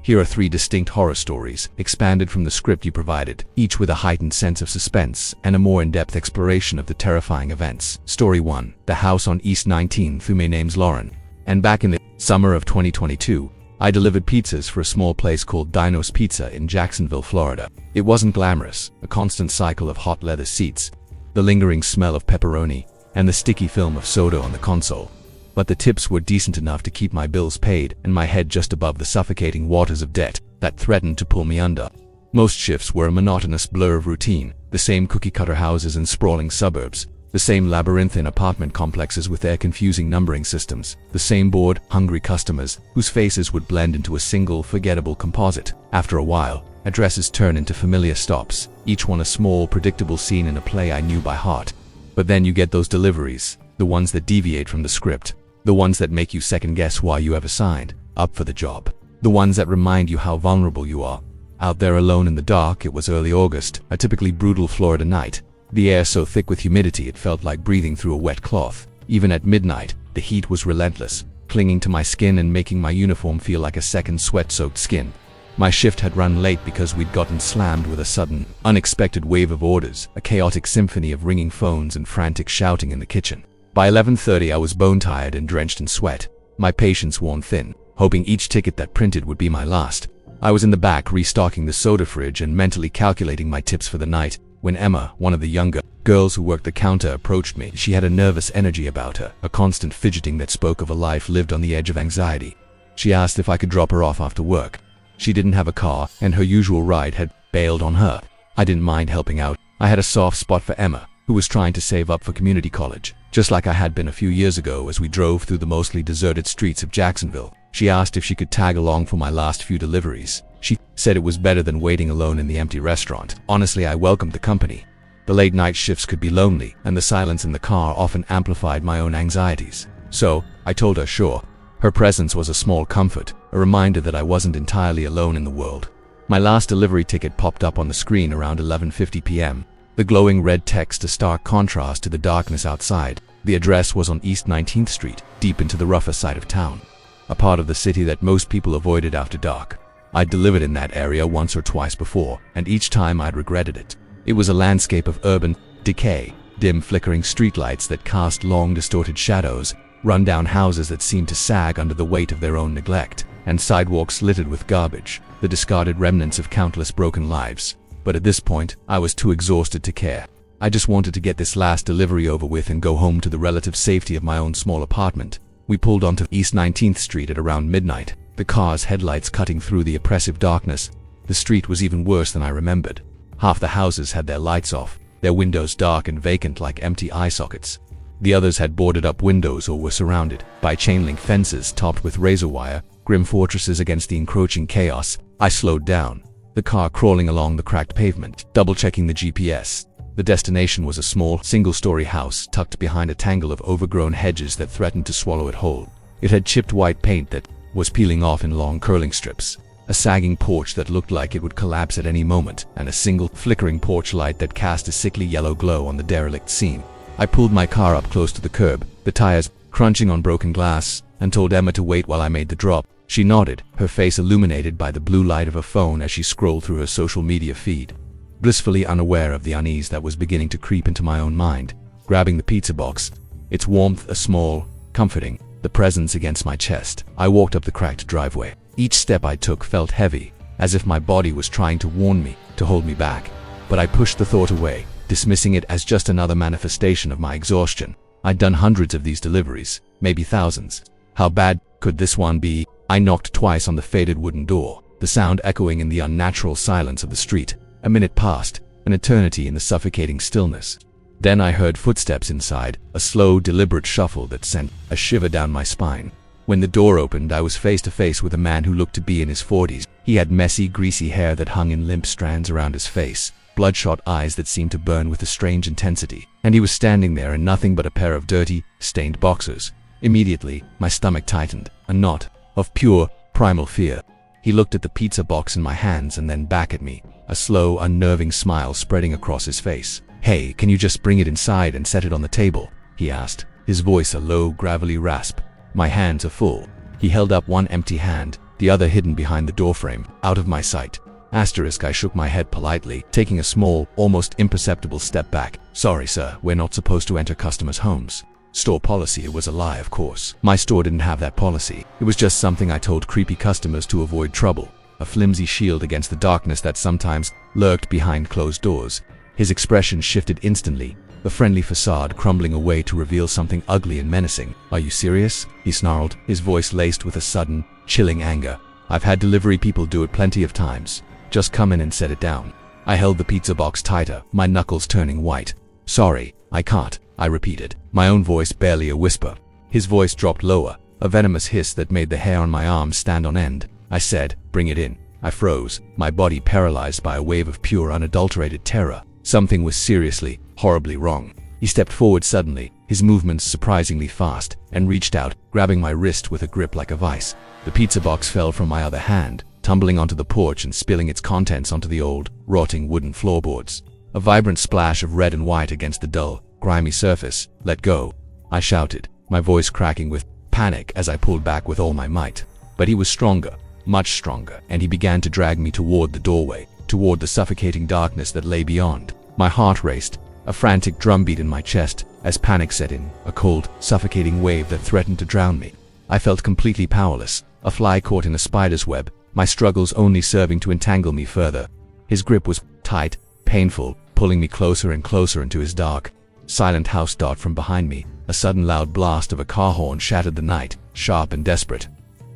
Here are 3 distinct horror stories, expanded from the script you provided, each with a heightened sense of suspense and a more in-depth exploration of the terrifying events. Story 1. The house on East 19th. My name's Lauren, and back in the summer of 2022, I delivered pizzas for a small place called Dino's Pizza in Jacksonville, Florida. It wasn't glamorous, a constant cycle of hot leather seats, the lingering smell of pepperoni, and the sticky film of soda on the console. But the tips were decent enough to keep my bills paid and my head just above the suffocating waters of debt that threatened to pull me under. Most shifts were a monotonous blur of routine, the same cookie-cutter houses in sprawling suburbs, the same labyrinthine apartment complexes with their confusing numbering systems, the same bored, hungry customers whose faces would blend into a single, forgettable composite. After a while, addresses turn into familiar stops, each one a small, predictable scene in a play I knew by heart. But then you get those deliveries, the ones that deviate from the script, the ones that make you second-guess why you ever signed up for the job, the ones that remind you how vulnerable you are. Out there alone in the dark, it was early August, a typically brutal Florida night. The air so thick with humidity it felt like breathing through a wet cloth. Even at midnight, the heat was relentless, clinging to my skin and making my uniform feel like a second sweat-soaked skin. My shift had run late because we'd gotten slammed with a sudden, unexpected wave of orders, a chaotic symphony of ringing phones and frantic shouting in the kitchen. By 11:30 I was bone-tired and drenched in sweat, my patience worn thin, hoping each ticket that printed would be my last. I was in the back restocking the soda fridge and mentally calculating my tips for the night, when Emma, one of the younger girls who worked the counter, approached me. She had a nervous energy about her, a constant fidgeting that spoke of a life lived on the edge of anxiety. She asked if I could drop her off after work. She didn't have a car, and her usual ride had bailed on her. I didn't mind helping out. I had a soft spot for Emma, who was trying to save up for community college, just like I had been a few years ago as we drove through the mostly deserted streets of Jacksonville. She asked if she could tag along for my last few deliveries. She said it was better than waiting alone in the empty restaurant. Honestly, I welcomed the company. The late night shifts could be lonely, and the silence in the car often amplified my own anxieties. So, I told her sure. Her presence was a small comfort, a reminder that I wasn't entirely alone in the world. My last delivery ticket popped up on the screen around 11:50 p.m. The glowing red text, a stark contrast to the darkness outside. The address was on East 19th Street, deep into the rougher side of town, a part of the city that most people avoided after dark. I'd delivered in that area once or twice before, and each time I'd regretted it. It was a landscape of urban decay, dim flickering streetlights that cast long distorted shadows, run-down houses that seemed to sag under the weight of their own neglect, and sidewalks littered with garbage, the discarded remnants of countless broken lives. But at this point, I was too exhausted to care. I just wanted to get this last delivery over with and go home to the relative safety of my own small apartment. We pulled onto East 19th Street at around midnight, the car's headlights cutting through the oppressive darkness. The street was even worse than I remembered. Half the houses had their lights off, their windows dark and vacant like empty eye sockets. The others had boarded up windows or were surrounded by chain-link fences topped with razor wire, grim fortresses against the encroaching chaos. I slowed down, the car crawling along the cracked pavement, double-checking the GPS. The destination was a small, single-story house tucked behind a tangle of overgrown hedges that threatened to swallow it whole. It had chipped white paint that was peeling off in long curling strips, a sagging porch that looked like it would collapse at any moment, and a single, flickering porch light that cast a sickly yellow glow on the derelict scene. I pulled my car up close to the curb, the tires crunching on broken glass, and told Emma to wait while I made the drop. She nodded, her face illuminated by the blue light of her phone as she scrolled through her social media feed, blissfully unaware of the unease that was beginning to creep into my own mind. Grabbing the pizza box, its warmth a small, comforting, the presence against my chest, I walked up the cracked driveway. Each step I took felt heavy, as if my body was trying to warn me, to hold me back. But I pushed the thought away, dismissing it as just another manifestation of my exhaustion. I'd done hundreds of these deliveries, maybe thousands. How bad could this one be? I knocked twice on the faded wooden door, the sound echoing in the unnatural silence of the street. A minute passed, an eternity in the suffocating stillness. Then I heard footsteps inside, a slow, deliberate shuffle that sent a shiver down my spine. When the door opened, I was face to face with a man who looked to be in his 40s. He had messy, greasy hair that hung in limp strands around his face, bloodshot eyes that seemed to burn with a strange intensity, and he was standing there in nothing but a pair of dirty, stained boxers. Immediately, my stomach tightened, a knot of pure, primal fear. He looked at the pizza box in my hands and then back at me, a slow, unnerving smile spreading across his face. "Hey, can you just bring it inside and set it on the table?" he asked, his voice a low, gravelly rasp. "My hands are full." He held up one empty hand, the other hidden behind the doorframe, out of my sight. Asterisk, I shook my head politely, taking a small, almost imperceptible step back. Sorry, sir, we're not supposed to enter customers' homes. Store policy. It was a lie, of course. My store didn't have that policy. It was just something I told creepy customers to avoid trouble. A flimsy shield against the darkness that sometimes lurked behind closed doors. His expression shifted instantly, the friendly facade crumbling away to reveal something ugly and menacing. Are you serious? He snarled, his voice laced with a sudden, chilling anger. I've had delivery people do it plenty of times. Just come in and set it down. I held the pizza box tighter, my knuckles turning white. Sorry, I can't, I repeated, my own voice barely a whisper. His voice dropped lower, a venomous hiss that made the hair on my arms stand on end. I said, bring it in. I froze, my body paralyzed by a wave of pure, unadulterated terror. Something was seriously, horribly wrong. He stepped forward suddenly, his movements surprisingly fast, and reached out, grabbing my wrist with a grip like a vice. The pizza box fell from my other hand, tumbling onto the porch and spilling its contents onto the old, rotting wooden floorboards. A vibrant splash of red and white against the dull, grimy surface. Let go, I shouted, my voice cracking with panic as I pulled back with all my might. But he was stronger, much stronger, and he began to drag me toward the doorway, toward the suffocating darkness that lay beyond. My heart raced, a frantic drumbeat in my chest, as panic set in, a cold, suffocating wave that threatened to drown me. I felt completely powerless, a fly caught in a spider's web, my struggles only serving to entangle me further. His grip was tight, painful, pulling me closer and closer into his dark, silent house. From behind me, a sudden loud blast of a car horn shattered the night, sharp and desperate.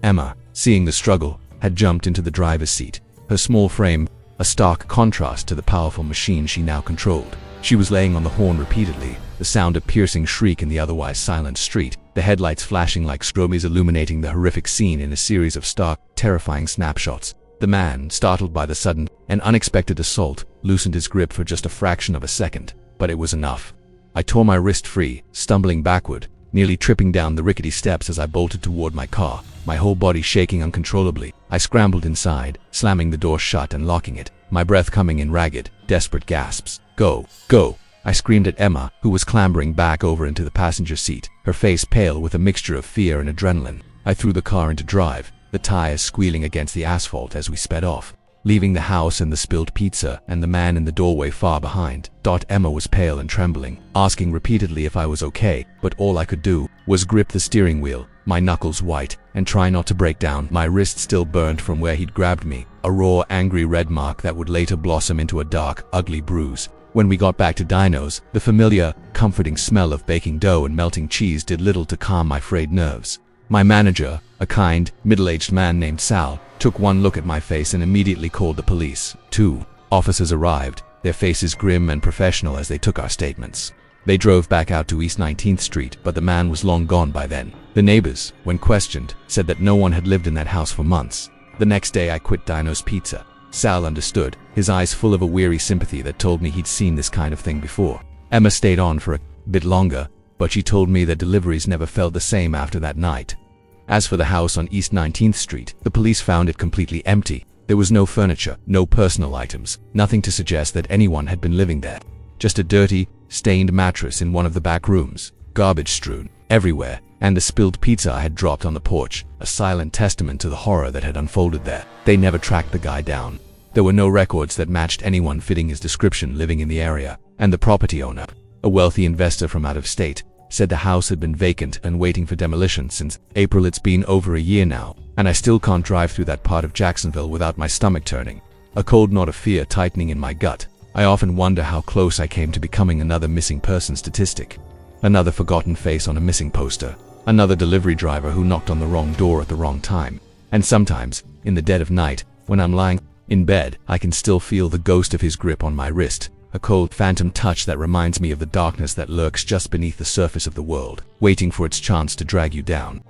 Emma, seeing the struggle, had jumped into the driver's seat, her small frame a stark contrast to the powerful machine she now controlled. She was laying on the horn repeatedly, the sound a piercing shriek in the otherwise silent street, the headlights flashing like strobes illuminating the horrific scene in a series of stark, terrifying snapshots. The man, startled by the sudden and unexpected assault, loosened his grip for just a fraction of a second, but it was enough. I tore my wrist free, stumbling backward, nearly tripping down the rickety steps as I bolted toward my car, my whole body shaking uncontrollably. I scrambled inside, slamming the door shut and locking it, my breath coming in ragged, desperate gasps. Go, go, I screamed at Emma, who was clambering back over into the passenger seat, her face pale with a mixture of fear and adrenaline. I threw the car into drive, the tires squealing against the asphalt as we sped off, leaving the house and the spilled pizza and the man in the doorway far behind. Emma was pale and trembling, asking repeatedly if I was okay, but all I could do was grip the steering wheel, my knuckles white, and try not to break down. My wrist still burned from where he'd grabbed me, a raw, angry red mark that would later blossom into a dark, ugly bruise. When we got back to Dino's, the familiar, comforting smell of baking dough and melting cheese did little to calm my frayed nerves. My manager, a kind, middle-aged man named Sal, took one look at my face and immediately called the police. 2 officers arrived, their faces grim and professional as they took our statements. They drove back out to East 19th Street, but the man was long gone by then. The neighbors, when questioned, said that no one had lived in that house for months. The next day I quit Dino's Pizza. Sal understood, his eyes full of a weary sympathy that told me he'd seen this kind of thing before. Emma stayed on for a bit longer, but she told me that deliveries never felt the same after that night. As for the house on East 19th Street, the police found it completely empty. There was no furniture, no personal items, nothing to suggest that anyone had been living there. Just a dirty, stained mattress in one of the back rooms, garbage strewn everywhere, and the spilled pizza I had dropped on the porch, a silent testament to the horror that had unfolded there. They never tracked the guy down. There were no records that matched anyone fitting his description living in the area, and the property owner, a wealthy investor from out of state, said the house had been vacant and waiting for demolition since April. It's been over a year now, and I still can't drive through that part of Jacksonville without my stomach turning, a cold knot of fear tightening in my gut. I often wonder how close I came to becoming another missing person statistic, another forgotten face on a missing poster, another delivery driver who knocked on the wrong door at the wrong time. And sometimes, in the dead of night, when I'm lying in bed, I can still feel the ghost of his grip on my wrist, a cold phantom touch that reminds me of the darkness that lurks just beneath the surface of the world, waiting for its chance to drag you down.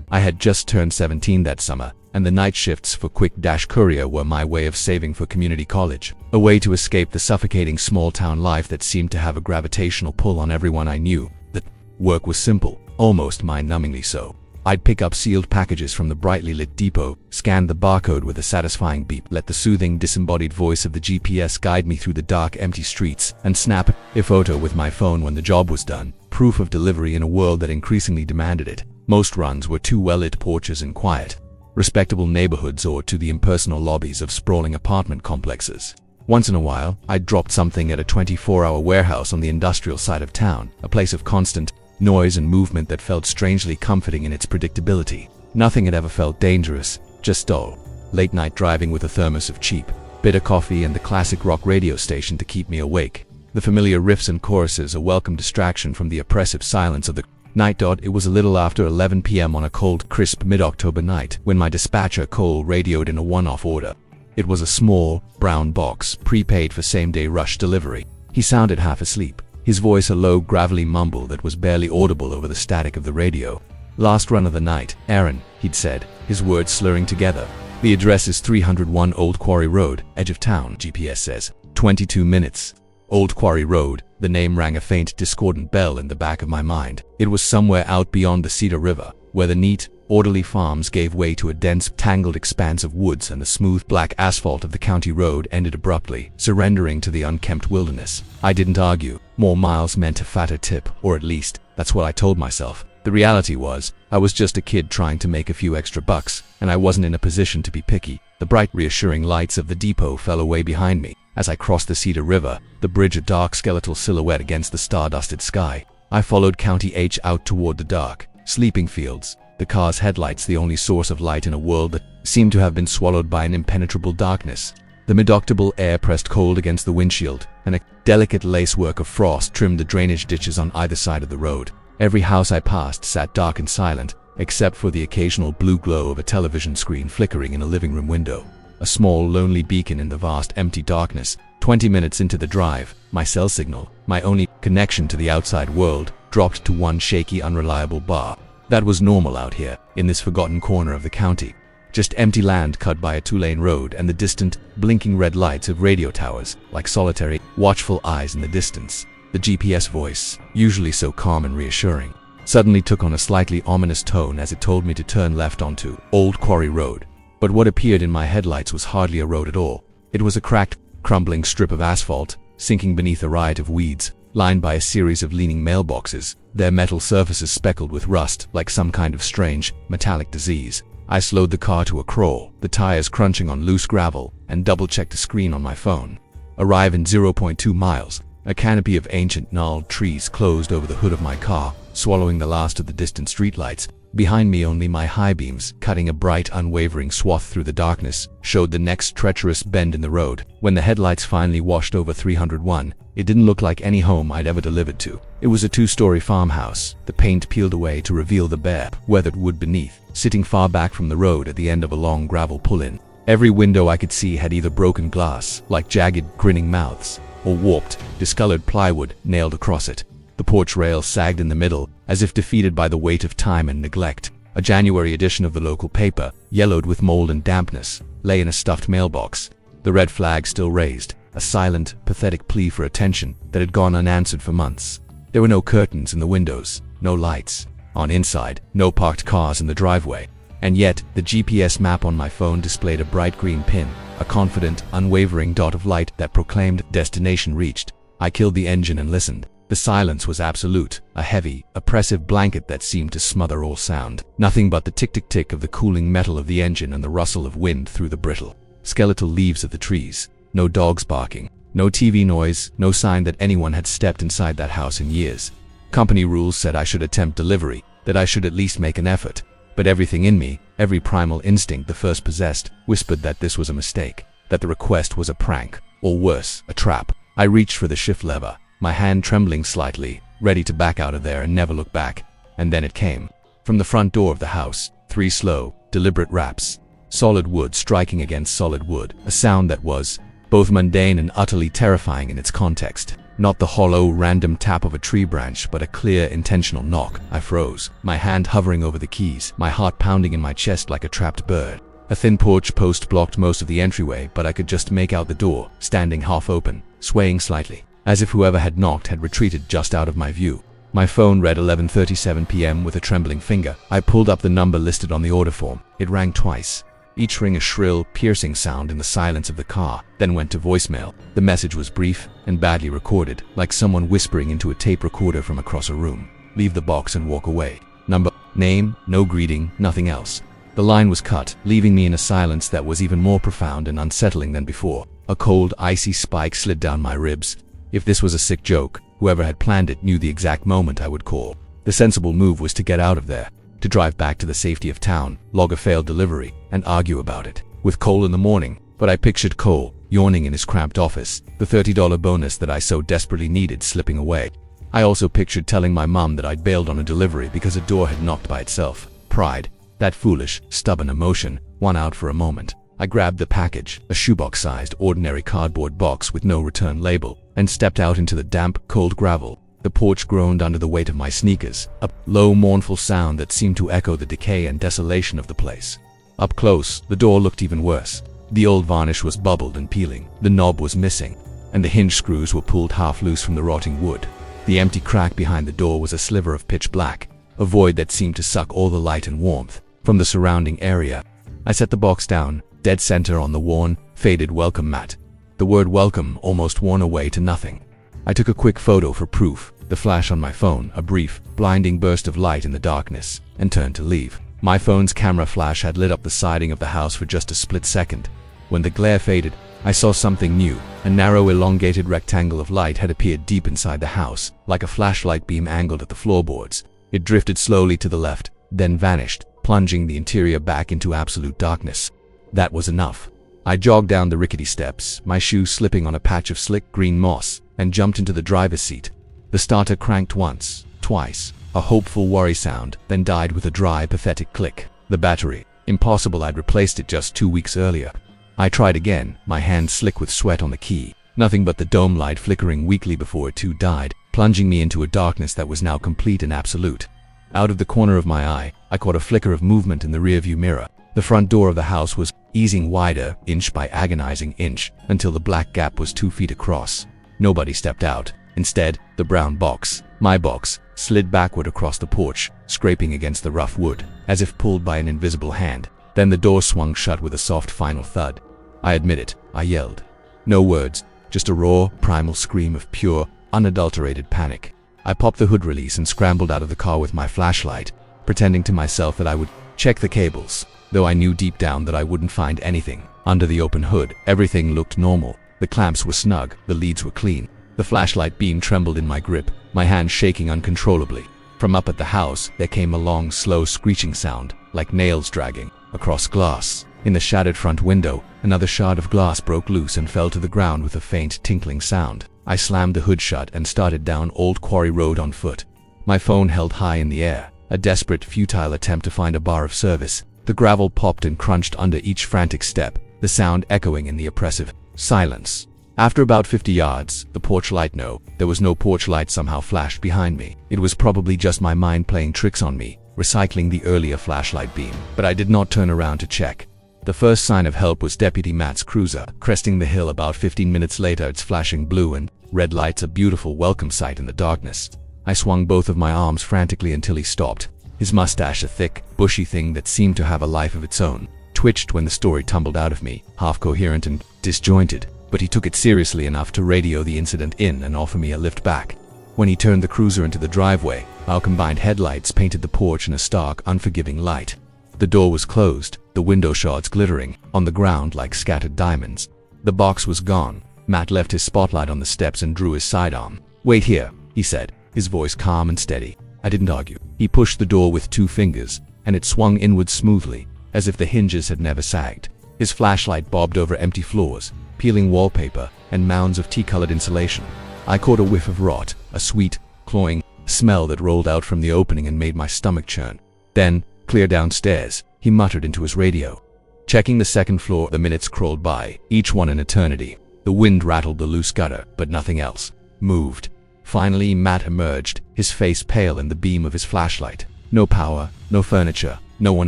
I had just turned 17 that summer, and the night shifts for Courier were my way of saving for community college, a way to escape the suffocating small-town life that seemed to have a gravitational pull on everyone I knew. The work was simple, almost mind-numbingly so. I'd pick up sealed packages from the brightly lit depot, scan the barcode with a satisfying beep, let the soothing, disembodied voice of the GPS guide me through the dark, empty streets, and snap a photo with my phone when the job was done. proof of delivery in a world that increasingly demanded it. Most runs were to well-lit porches in quiet, respectable neighborhoods or to the impersonal lobbies of sprawling apartment complexes. Once in a while, I'd dropped something at a 24-hour warehouse on the industrial side of town, a place of constant noise and movement that felt strangely comforting in its predictability. Nothing had ever felt dangerous, just dull. Late-night driving with a thermos of cheap, bitter coffee and the classic rock radio station to keep me awake. The familiar riffs and choruses a welcome distraction from the oppressive silence of the night. It was a little after 11 p.m. on a cold, crisp mid-October night when my dispatcher Cole radioed in a one-off order. It was a small, brown box, prepaid for same-day rush delivery. He sounded half asleep, his voice a low, gravelly mumble that was barely audible over the static of the radio. "Last run of the night, Aaron," he'd said, his words slurring together. "The address is 301 Old Quarry Road, edge of town, GPS says. 22 minutes. Old Quarry Road." The name rang a faint, discordant bell in the back of my mind. It was somewhere out beyond the Cedar River, where the neat, orderly farms gave way to a dense, tangled expanse of woods and the smooth black asphalt of the county road ended abruptly, surrendering to the unkempt wilderness. I didn't argue. More miles meant a fatter tip, or at least, that's what I told myself. The reality was, I was just a kid trying to make a few extra bucks, and I wasn't in a position to be picky. The bright, reassuring lights of the depot fell away behind me. As I crossed the Cedar River, the bridge a dark skeletal silhouette against the star-dusted sky. I followed County H out toward the dark, sleeping fields, the car's headlights the only source of light in a world that seemed to have been swallowed by an impenetrable darkness. The mid-October air pressed cold against the windshield, and a delicate lacework of frost trimmed the drainage ditches on either side of the road. Every house I passed sat dark and silent, except for the occasional blue glow of a television screen flickering in a living room window. A small, lonely beacon in the vast, empty darkness. 20 minutes into the drive, my cell signal, my only connection to the outside world, dropped to one shaky, unreliable bar. That was normal out here, in this forgotten corner of the county. Just empty land cut by a two-lane road and the distant, blinking red lights of radio towers, like solitary, watchful eyes in the distance. The GPS voice, usually so calm and reassuring, suddenly took on a slightly ominous tone as it told me to turn left onto Old Quarry Road. But what appeared in my headlights was hardly a road at all. It was a cracked, crumbling strip of asphalt, sinking beneath a riot of weeds, lined by a series of leaning mailboxes, their metal surfaces speckled with rust like some kind of strange, metallic disease. I slowed the car to a crawl, the tires crunching on loose gravel, and double-checked the screen on my phone. Arrive in 0.2 miles. A canopy of ancient, gnarled trees closed over the hood of my car, swallowing the last of the distant streetlights. Behind me, only my high beams, cutting a bright, unwavering swath through the darkness, showed the next treacherous bend in the road. When the headlights finally washed over 301, it didn't look like any home I'd ever delivered to. It was a two-story farmhouse, the paint peeled away to reveal the bare, weathered wood beneath, sitting far back from the road at the end of a long gravel pull-in. Every window I could see had either broken glass, like jagged, grinning mouths, or warped, discolored plywood nailed across it. The porch rail sagged in the middle, as if defeated by the weight of time and neglect. A January edition of the local paper, yellowed with mold and dampness, lay in a stuffed mailbox, the red flag still raised, a silent, pathetic plea for attention that had gone unanswered for months. There were no curtains in the windows, no lights on inside, no parked cars in the driveway. And yet, the GPS map on my phone displayed a bright green pin, a confident, unwavering dot of light that proclaimed destination reached. I killed the engine and listened. The silence was absolute, a heavy, oppressive blanket that seemed to smother all sound. Nothing but the tick-tick-tick of the cooling metal of the engine and the rustle of wind through the brittle, skeletal leaves of the trees. No dogs barking, no TV noise, no sign that anyone had stepped inside that house in years. Company rules said I should attempt delivery, that I should at least make an effort. But everything in me, every primal instinct the first possessed, whispered that this was a mistake, that the request was a prank, or worse, a trap. I reached for the shift lever, my hand trembling slightly, ready to back out of there and never look back. And then it came. From the front door of the house, 3 slow, deliberate raps. Solid wood striking against solid wood, a sound that was both mundane and utterly terrifying in its context. Not the hollow, random tap of a tree branch, but a clear, intentional knock. I froze, my hand hovering over the keys, my heart pounding in my chest like a trapped bird. A thin porch post blocked most of the entryway, but I could just make out the door, standing half open, swaying slightly, as if whoever had knocked had retreated just out of my view. My phone read 11:37 p.m. with a trembling finger. I pulled up the number listed on the order form. It rang twice. each ring a shrill, piercing sound in the silence of the car, then went to voicemail. The message was brief and badly recorded, like someone whispering into a tape recorder from across a room. Leave the box and walk away. Number, name, no greeting, nothing else. The line was cut, leaving me in a silence that was even more profound and unsettling than before. A cold, icy spike slid down my ribs. If this was a sick joke, whoever had planned it knew the exact moment I would call. The sensible move was to get out of there, to drive back to the safety of town, log a failed delivery, and argue about it with Cole in the morning. But I pictured Cole, yawning in his cramped office, the $30 bonus that I so desperately needed slipping away. I also pictured telling my mom that I'd bailed on a delivery because a door had knocked by itself. Pride, that foolish, stubborn emotion, won out for a moment. I grabbed the package, a shoebox-sized, ordinary cardboard box with no return label, and stepped out into the damp, cold gravel. The porch groaned under the weight of my sneakers, a low, mournful sound that seemed to echo the decay and desolation of the place. Up close, the door looked even worse. The old varnish was bubbled and peeling, the knob was missing, and the hinge screws were pulled half loose from the rotting wood. The empty crack behind the door was a sliver of pitch black, a void that seemed to suck all the light and warmth from the surrounding area. I set the box down, dead center on the worn, faded welcome mat. The word welcome almost worn away to nothing. I took a quick photo for proof, the flash on my phone, a brief, blinding burst of light in the darkness, and turned to leave. My phone's camera flash had lit up the siding of the house for just a split second. When the glare faded, I saw something new. A narrow, elongated rectangle of light had appeared deep inside the house, like a flashlight beam angled at the floorboards. It drifted slowly to the left, then vanished, plunging the interior back into absolute darkness. That was enough. I jogged down the rickety steps, my shoes slipping on a patch of slick green moss, and jumped into the driver's seat. The starter cranked once, twice, a hopeful worry sound, then died with a dry, pathetic click. The battery. Impossible, I'd replaced it just 2 weeks earlier. I tried again, my hand slick with sweat on the key. Nothing but the dome light flickering weakly before it too died, plunging me into a darkness that was now complete and absolute. Out of the corner of my eye, I caught a flicker of movement in the rearview mirror. The front door of the house was easing wider, inch by agonizing inch, until the black gap was 2 feet across. Nobody stepped out. Instead, the brown box, my box, slid backward across the porch, scraping against the rough wood, as if pulled by an invisible hand. Then the door swung shut with a soft final thud. I admit it, I yelled. No words, just a raw, primal scream of pure, unadulterated panic. I popped the hood release and scrambled out of the car with my flashlight, pretending to myself that I would check the cables, though I knew deep down that I wouldn't find anything. Under the open hood, everything looked normal. The clamps were snug, the leads were clean. The flashlight beam trembled in my grip, my hand shaking uncontrollably. From up at the house, there came a long, slow screeching sound, like nails dragging across glass. In the shattered front window, another shard of glass broke loose and fell to the ground with a faint, tinkling sound. I slammed the hood shut and started down Old Quarry Road on foot. My phone held high in the air, a desperate, futile attempt to find a bar of service. The gravel popped and crunched under each frantic step, the sound echoing in the oppressive silence. After about 50 yards, the porch light there was no porch light somehow flashed behind me. It was probably just my mind playing tricks on me, recycling the earlier flashlight beam. But I did not turn around to check. The first sign of help was Deputy Matt's cruiser, cresting the hill about 15 minutes later, its flashing blue and red lights a beautiful welcome sight in the darkness. I swung both of my arms frantically until he stopped. His mustache, a thick, bushy thing that seemed to have a life of its own, twitched when the story tumbled out of me, half coherent and disjointed. But he took it seriously enough to radio the incident in and offer me a lift back. When he turned the cruiser into the driveway, our combined headlights painted the porch in a stark, unforgiving light. The door was closed, the window shards glittering on the ground like scattered diamonds. The box was gone. Matt left his spotlight on the steps and drew his sidearm. "Wait here," he said, his voice calm and steady. I didn't argue. He pushed the door with 2 fingers, and it swung inward smoothly, as if the hinges had never sagged. His flashlight bobbed over empty floors, peeling wallpaper, and mounds of tea-colored insulation. I caught a whiff of rot, a sweet, cloying smell that rolled out from the opening and made my stomach churn. Then, clear downstairs, he muttered into his radio. Checking the second floor, the minutes crawled by, each one an eternity. The wind rattled the loose gutter, but nothing else moved. Finally, Matt emerged, his face pale in the beam of his flashlight. "No power, no furniture, no one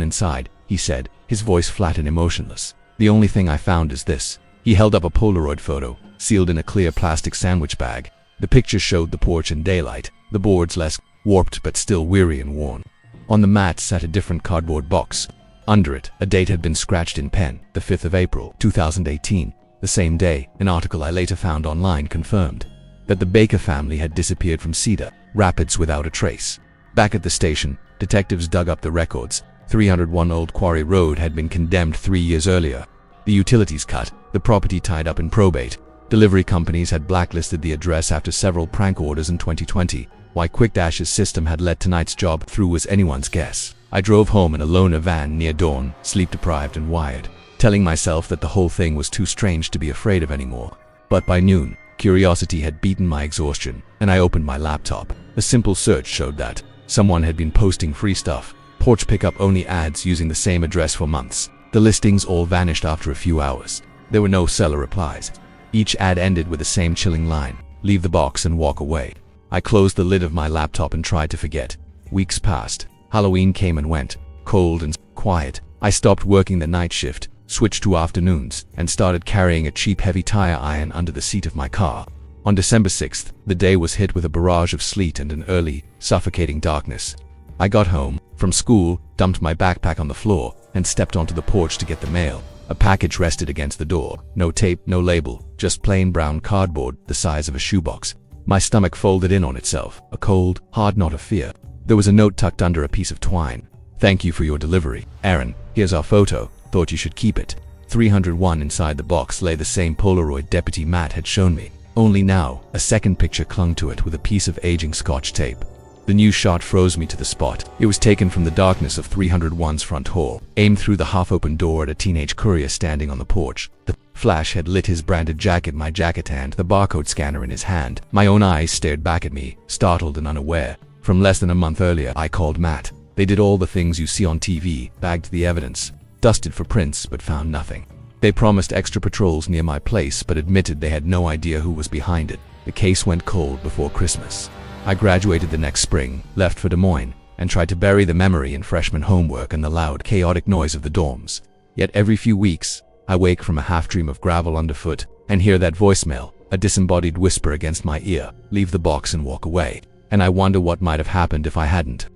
inside," he said, his voice flat and emotionless. "The only thing I found is this." He held up a Polaroid photo, sealed in a clear plastic sandwich bag. The picture showed the porch in daylight, the boards less warped but still weary and worn. On the mat sat a different cardboard box, Under it, a date had been scratched in pen, the 5th of April, 2018. The same day, an article I later found online confirmed that the Baker family had disappeared from Cedar Rapids without a trace. Back at the station, detectives dug up the records. 301 Old Quarry Road had been condemned 3 years earlier. The utilities cut, the property tied up in probate. Delivery companies had blacklisted the address after several prank orders in 2020. Why Quick-Dash's system had let tonight's job through was anyone's guess. I drove home in a loaner van near dawn, sleep-deprived and wired, telling myself that the whole thing was too strange to be afraid of anymore. But by noon, curiosity had beaten my exhaustion, and I opened my laptop. A simple search showed that someone had been posting free stuff, porch pickup only ads using the same address for months. The listings all vanished after a few hours. There were no seller replies. Each ad ended with the same chilling line: leave the box and walk away. I closed the lid of my laptop and tried to forget. Weeks passed. Halloween came and went, cold and quiet. I stopped working the night shift, switched to afternoons, and started carrying a cheap heavy tire iron under the seat of my car. On December 6th, the day was hit with a barrage of sleet and an early, suffocating darkness. I got home from school, dumped my backpack on the floor, and stepped onto the porch to get the mail. A package rested against the door. No tape, no label, just plain brown cardboard the size of a shoebox. My stomach folded in on itself, a cold, hard knot of fear. There was a note tucked under a piece of twine. Thank you for your delivery, Aaron. Here's our photo. Thought you should keep it. 301 inside the box lay the same Polaroid Deputy Matt had shown me. Only now, a second picture clung to it with a piece of aging Scotch tape. The new shot froze me to the spot. It was taken from the darkness of 301's front hall, aimed through the half-open door at a teenage courier standing on the porch. The flash had lit his branded jacket, my jacket, and the barcode scanner in his hand. My own eyes stared back at me, startled and unaware. From less than a month earlier, I called Matt. They did all the things you see on TV, bagged the evidence, dusted for prints, but found nothing. They promised extra patrols near my place, but admitted they had no idea who was behind it. The case went cold before Christmas. I graduated the next spring, left for Des Moines, and tried to bury the memory in freshman homework and the loud, chaotic noise of the dorms. Yet every few weeks, I wake from a half-dream of gravel underfoot and hear that voicemail, a disembodied whisper against my ear: leave the box and walk away. And I wonder what might have happened if I hadn't.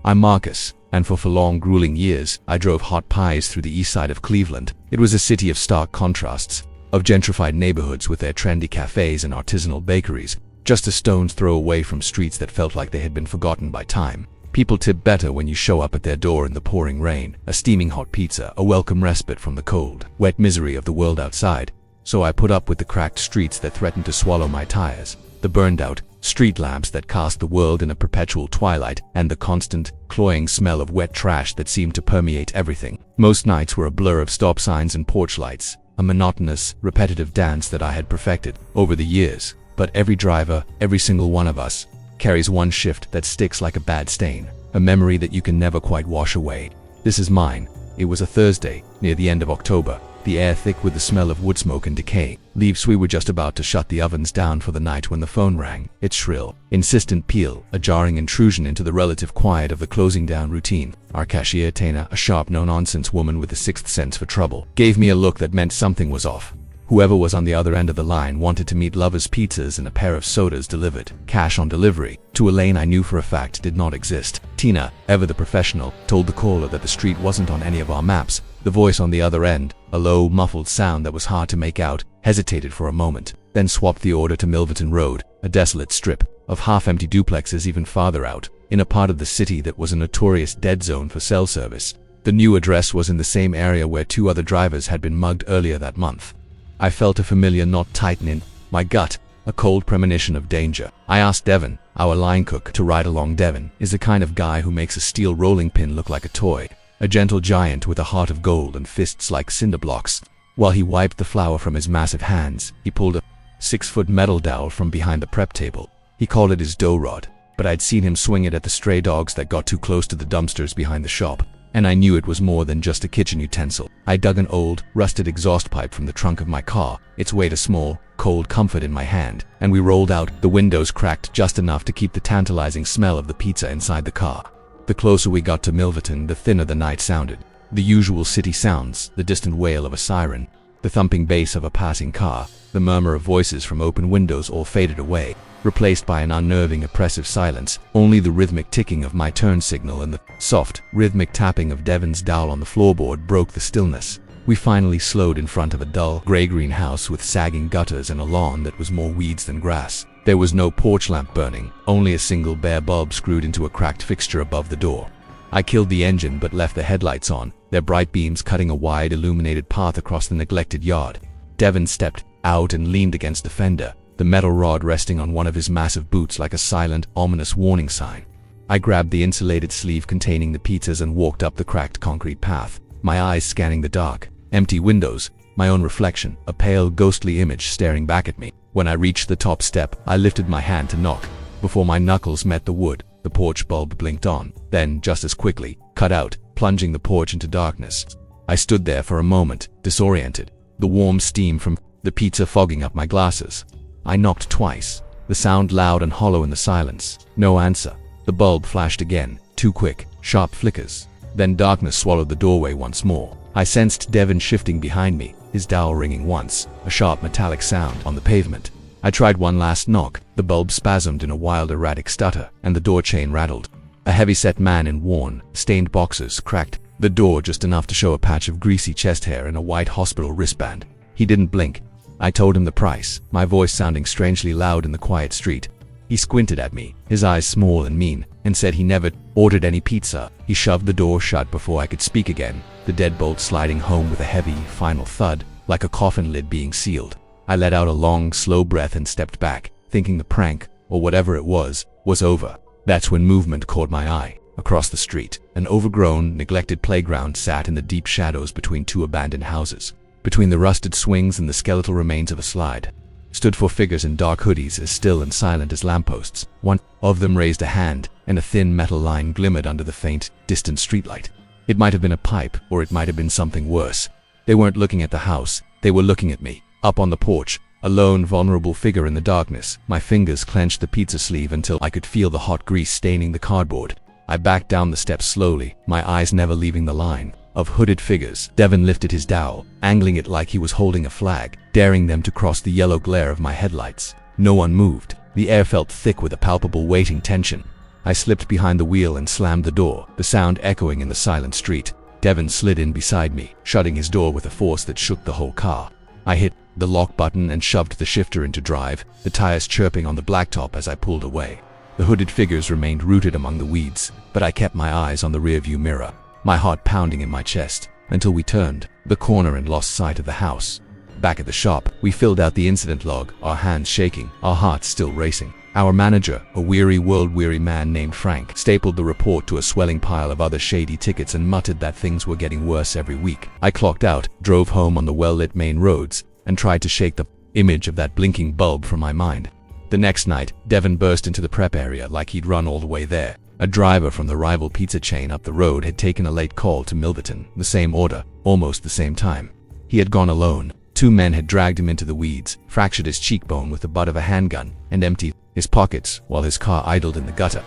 I'm Marcus, and for long, grueling years, I drove hot pies through the east side of Cleveland. It was a city of stark contrasts, of gentrified neighborhoods with their trendy cafes and artisanal bakeries, just a stone's throw away from streets that felt like they had been forgotten by time. People tip better when you show up at their door in the pouring rain, a steaming hot pizza, a welcome respite from the cold, wet misery of the world outside. So I put up with the cracked streets that threatened to swallow my tires, the burned-out street lamps that cast the world in a perpetual twilight, and the constant, cloying smell of wet trash that seemed to permeate everything. Most nights were a blur of stop signs and porch lights, a monotonous, repetitive dance that I had perfected over the years. But every driver, every single one of us, carries one shift that sticks like a bad stain, a memory that you can never quite wash away. This is mine. It was a Thursday, near the end of October, the air thick with the smell of wood smoke and decay. Leaves. We were just about to shut the ovens down for the night when the phone rang. Its shrill, insistent peal, a jarring intrusion into the relative quiet of the closing down routine. Our cashier, Tana, a sharp, no-nonsense woman with a sixth sense for trouble, gave me a look that meant something was off. Whoever was on the other end of the line wanted to meet Lover's Pizzas and a pair of sodas delivered, cash on delivery, to a lane I knew for a fact did not exist. Tina, ever the professional, told the caller that the street wasn't on any of our maps. The voice on the other end, a low, muffled sound that was hard to make out, hesitated for a moment, then swapped the order to Milverton Road, a desolate strip of half-empty duplexes even farther out, in a part of the city that was a notorious dead zone for cell service. The new address was in the same area where 2 other drivers had been mugged earlier that month. I felt a familiar knot tighten in my gut, a cold premonition of danger. I asked Devon, our line cook, to ride along. Devon is the kind of guy who makes a steel rolling pin look like a toy, a gentle giant with a heart of gold and fists like cinder blocks. While he wiped the flour from his massive hands, he pulled a 6-foot metal dowel from behind the prep table. He called it his dough rod, but I'd seen him swing it at the stray dogs that got too close to the dumpsters behind the shop. And I knew it was more than just a kitchen utensil. I dug an old, rusted exhaust pipe from the trunk of my car, its weight a small, cold comfort in my hand, and we rolled out, the windows cracked just enough to keep the tantalizing smell of the pizza inside the car. The closer we got to Milverton, the thinner the night sounded. The usual city sounds, the distant wail of a siren, the thumping bass of a passing car, the murmur of voices from open windows all faded away, replaced by an unnerving, oppressive silence. Only the rhythmic ticking of my turn signal and the soft, rhythmic tapping of Devon's dowel on the floorboard broke the stillness. We finally slowed in front of a dull, gray-green house with sagging gutters and a lawn that was more weeds than grass. There was no porch lamp burning, only a single bare bulb screwed into a cracked fixture above the door. I killed the engine but left the headlights on, their bright beams cutting a wide, illuminated path across the neglected yard. Devon stepped out and leaned against the fender, the metal rod resting on one of his massive boots like a silent, ominous warning sign. I grabbed the insulated sleeve containing the pizzas and walked up the cracked concrete path, my eyes scanning the dark, empty windows, my own reflection, a pale, ghostly image staring back at me. When I reached the top step, I lifted my hand to knock. Before my knuckles met the wood, the porch bulb blinked on, then, just as quickly, cut out, plunging the porch into darkness. I stood there for a moment, disoriented, the warm steam from the pizza fogging up my glasses. I knocked twice, the sound loud and hollow in the silence. No answer. The bulb flashed again, too quick, sharp flickers. Then darkness swallowed the doorway once more. I sensed Devon shifting behind me, his dowel ringing once, a sharp metallic sound on the pavement. I tried one last knock, the bulb spasmed in a wild, erratic stutter, and the door chain rattled. A heavy-set man in worn, stained boxers cracked the door just enough to show a patch of greasy chest hair and a white hospital wristband. He didn't blink. I told him the price, my voice sounding strangely loud in the quiet street. He squinted at me, his eyes small and mean, and said he never ordered any pizza. He shoved the door shut before I could speak again, the deadbolt sliding home with a heavy, final thud, like a coffin lid being sealed. I let out a long, slow breath and stepped back, thinking the prank, or whatever it was over. That's when movement caught my eye. Across the street, an overgrown, neglected playground sat in the deep shadows between two abandoned houses. Between the rusted swings and the skeletal remains of a slide, stood four figures in dark hoodies as still and silent as lampposts. One of them raised a hand, and a thin metal line glimmered under the faint, distant streetlight. It might have been a pipe, or it might have been something worse. They weren't looking at the house, they were looking at me, up on the porch, a lone, vulnerable figure in the darkness. My fingers clenched the pizza sleeve until I could feel the hot grease staining the cardboard. I backed down the steps slowly, my eyes never leaving the line of hooded figures. Devon lifted his dowel, angling it like he was holding a flag, daring them to cross the yellow glare of my headlights. No one moved. The air felt thick with a palpable waiting tension. I slipped behind the wheel and slammed the door, the sound echoing in the silent street. Devon slid in beside me, shutting his door with a force that shook the whole car. I hit the lock button and shoved the shifter into drive, the tires chirping on the blacktop as I pulled away. The hooded figures remained rooted among the weeds, but I kept my eyes on the rearview mirror, my heart pounding in my chest, until we turned the corner and lost sight of the house. Back at the shop, we filled out the incident log, our hands shaking, our hearts still racing. Our manager, a weary, world-weary man named Frank, stapled the report to a swelling pile of other shady tickets and muttered that things were getting worse every week. I clocked out, drove home on the well-lit main roads, and tried to shake the image of that blinking bulb from my mind. The next night, Devon burst into the prep area like he'd run all the way there. A driver from the rival pizza chain up the road had taken a late call to Milverton, the same order, almost the same time. He had gone alone. Two men had dragged him into the weeds, fractured his cheekbone with the butt of a handgun, and emptied his pockets while his car idled in the gutter.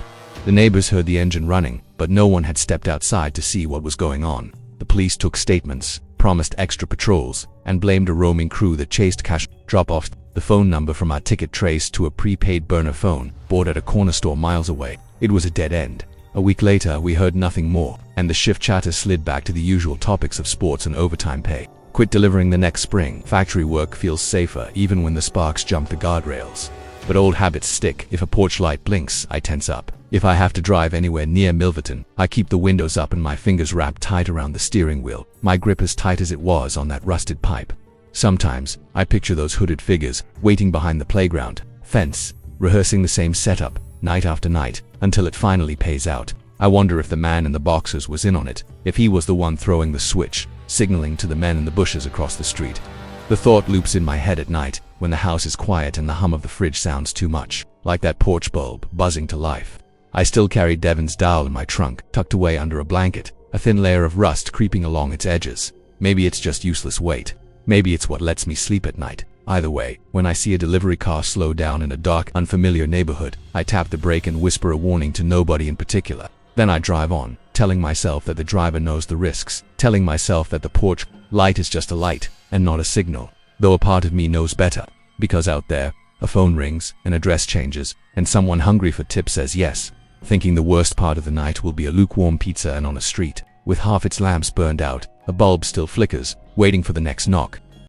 The neighbors heard the engine running, but no one had stepped outside to see what was going on. The police took statements, promised extra patrols, and blamed a roaming crew that chased cash drop-offs. The phone number from our ticket traced to a prepaid burner phone, bought at a corner store miles away. It was a dead end. A week later, we heard nothing more, and the shift chatter slid back to the usual topics of sports and overtime pay. Quit delivering the next spring. Factory work feels safer even when the sparks jump the guardrails. But old habits stick. If a porch light blinks, I tense up. If I have to drive anywhere near Milverton, I keep the windows up and my fingers wrapped tight around the steering wheel, my grip as tight as it was on that rusted pipe. Sometimes, I picture those hooded figures, waiting behind the playground fence, rehearsing the same setup, night after night, until it finally pays out. I wonder if the man in the boxers was in on it, if he was the one throwing the switch, signaling to the men in the bushes across the street. The thought loops in my head at night, when the house is quiet and the hum of the fridge sounds too much, like that porch bulb buzzing to life. I still carry Devon's dowel in my trunk, tucked away under a blanket, a thin layer of rust creeping along its edges. Maybe it's just useless weight. Maybe it's what lets me sleep at night. Either way, when I see a delivery car slow down in a dark, unfamiliar neighborhood, I tap the brake and whisper a warning to nobody in particular. Then I drive on, telling myself that the driver knows the risks, telling myself that the porch Light is just a light, and not a signal. Though a part of me knows better. Because out there, a phone rings, an address changes, and someone hungry for tips says yes. Thinking the worst part of the night will be a lukewarm pizza and on a street, with half its lamps burned out, a bulb still flickers, waiting for the next knock.